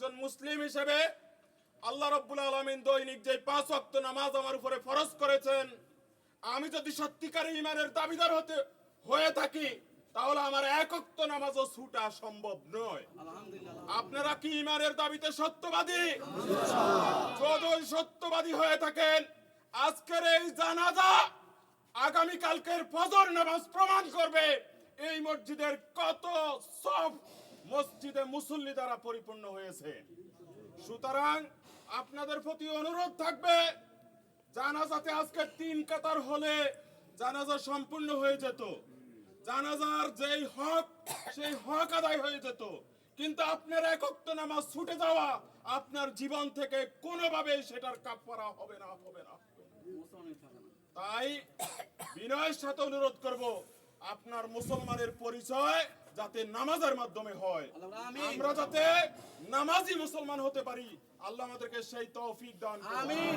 একজন মুসলিম হিসেবে আল্লাহ রাব্বুল আলামিন দৈনিক যে 5 ওয়াক্ত নামাজ আমার উপরে ফরজ করেছেন, আমি যদি সত্যিকারের ঈমানের দাবিদার হয়ে থাকি, তাহলে আমার এক ওয়াক্ত নামাজও ছুটা সম্ভব নয়। আপনারা কি ঈমানের দাবিতে সত্যবাদী? যদি সত্যবাদী হয়ে থাকেন, আজকের এই জানাজা আগামী কালকের ফজর নামাজ প্রমাণ করবে এই মসজিদের কত সব মসজিদে মুসল্লি দ্বারা পরিপূর্ণ হয়েছে। সুতরাং আপনাদের প্রতি অনুরোধ থাকবে, জানাজাতে আজকে 3 কাতার হলে জানাজা সম্পূর্ণ হয়ে যেত, জানাজার যেই হক সেই হক আদায় হয়ে যেত। কিন্তু আপনার এক ওয়াক্ত নামাজ ছুটে যাওয়া আপনার জীবন থেকে কোনোভাবেই সেটার কাফারা হবে না। তাই বিনয়ের সাথে অনুরোধ করব, আপনার মুসলমানের পরিচয় যাতে নামাজের মাধ্যমে হয়, আমরা যাতে নামাজি মুসলমান হতে পারি। আল্লাহ আমাদেরকে সেই তৌফিক দান করুন। আমিন।